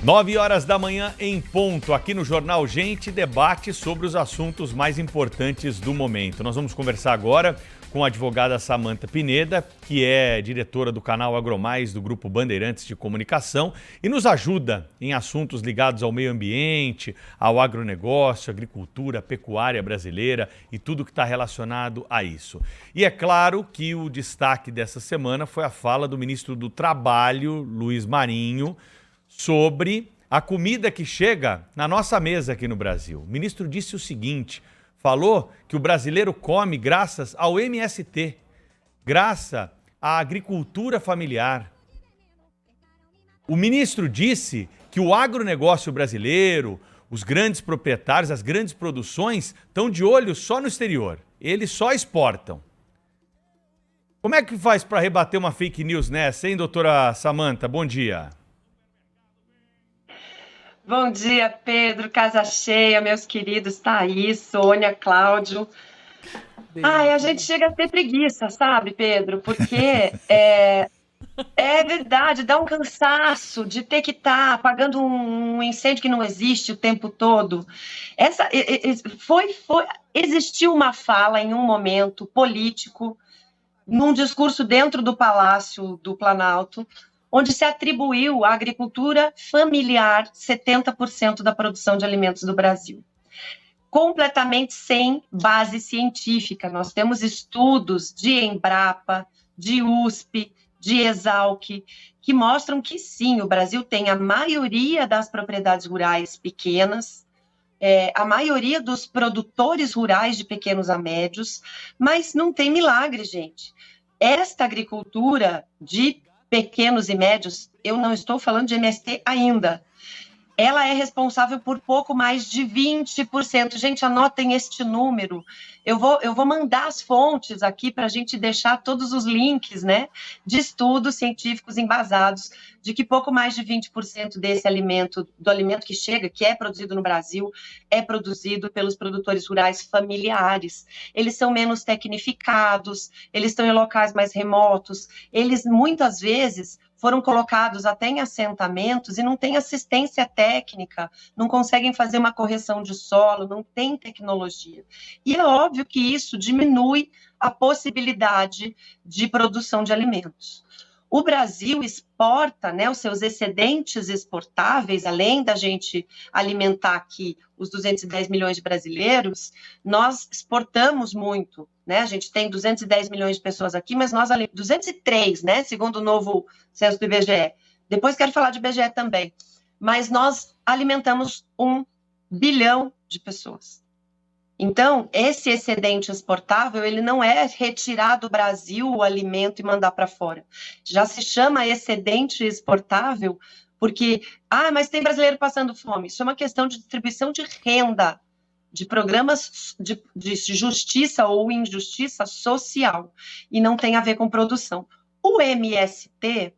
9 horas da manhã em ponto, aqui no Jornal Gente, debate sobre os assuntos mais importantes do momento. Nós vamos conversar agora com a advogada Samantha Pineda, que é diretora do canal Agromais do Grupo Bandeirantes de Comunicação e nos ajuda em assuntos ligados ao meio ambiente, ao agronegócio, agricultura, pecuária brasileira e tudo que está relacionado a isso. E é claro que o destaque dessa semana foi a fala do ministro do Trabalho, Luiz Marinho, sobre a comida que chega na nossa mesa aqui no Brasil. O ministro disse o seguinte, falou que o brasileiro come graças ao MST, graças à agricultura familiar. O ministro disse que o agronegócio brasileiro, os grandes proprietários, as grandes produções estão de olho só no exterior. Eles só exportam. Como é que faz para rebater uma fake news nessa, hein, doutora Samantha? Bom dia. Bom dia, Pedro, casa cheia, meus queridos, Thaís, Sônia, Cláudio. A gente chega a ter preguiça, sabe, Pedro? Porque é verdade, dá um cansaço de ter que estar apagando um incêndio que não existe o tempo todo. Existiu uma fala em um momento político, num discurso dentro do Palácio do Planalto, onde se atribuiu à agricultura familiar 70% da produção de alimentos do Brasil. Completamente sem base científica. Nós temos estudos de Embrapa, de USP, de Exalc, que mostram que sim, o Brasil tem a maioria das propriedades rurais pequenas, a maioria dos produtores rurais de pequenos a médios, mas não tem milagre, gente. Esta agricultura de pequenos e médios, eu não estou falando de MST ainda, ela é responsável por pouco mais de 20%. Gente, anotem este número. Eu vou mandar as fontes aqui para a gente deixar todos os links, né, de estudos científicos embasados de que pouco mais de 20% desse alimento, do alimento que chega, que é produzido no Brasil, é produzido pelos produtores rurais familiares. Eles são menos tecnificados, eles estão em locais mais remotos, eles muitas vezes foram colocados até em assentamentos e não têm assistência técnica, não conseguem fazer uma correção de solo, não tem tecnologia. E é óbvio que isso diminui a possibilidade de produção de alimentos. O Brasil exporta, né, os seus excedentes exportáveis, além da gente alimentar aqui os 210 milhões de brasileiros, nós exportamos muito, né? A gente tem 210 milhões de pessoas aqui, mas nós 203, né, segundo o novo censo do IBGE. Depois quero falar de IBGE também. Mas nós alimentamos 1 bilhão de pessoas. Então, esse excedente exportável, ele não é retirar do Brasil o alimento e mandar para fora. Já se chama excedente exportável porque, mas tem brasileiro passando fome. Isso é uma questão de distribuição de renda, de programas de justiça ou injustiça social, e não tem a ver com produção. O MST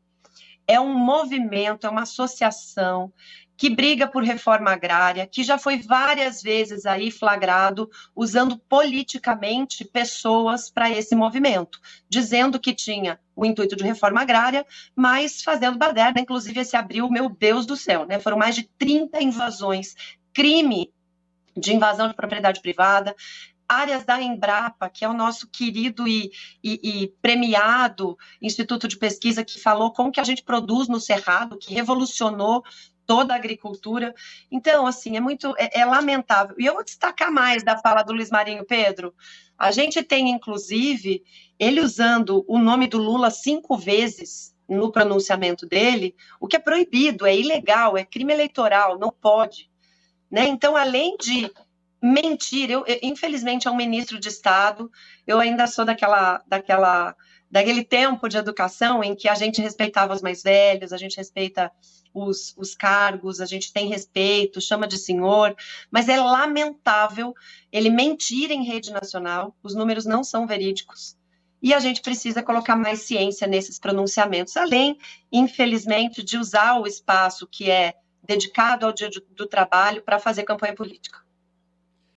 é um movimento, é uma associação que briga por reforma agrária, que já foi várias vezes aí flagrado usando politicamente pessoas para esse movimento, dizendo que tinha o intuito de reforma agrária, mas fazendo baderna, inclusive esse abril, meu Deus do céu, né? Foram mais de 30 invasões, crime de invasão de propriedade privada, áreas da Embrapa, que é o nosso querido e premiado instituto de pesquisa que falou como que a gente produz no Cerrado, que revolucionou toda a agricultura. Então, assim, é lamentável. E eu vou destacar mais da fala do Luiz Marinho, Pedro. A gente tem, inclusive, ele usando o nome do Lula 5 vezes no pronunciamento dele, o que é proibido, é ilegal, é crime eleitoral, não pode. Né? Então, além de mentir, infelizmente é um ministro de Estado, eu ainda sou daquele tempo de educação em que a gente respeitava os mais velhos, a gente respeita os cargos, a gente tem respeito, chama de senhor, mas é lamentável ele mentir em rede nacional, os números não são verídicos, e a gente precisa colocar mais ciência nesses pronunciamentos, além, infelizmente, de usar o espaço que é dedicado ao dia do trabalho para fazer campanha política.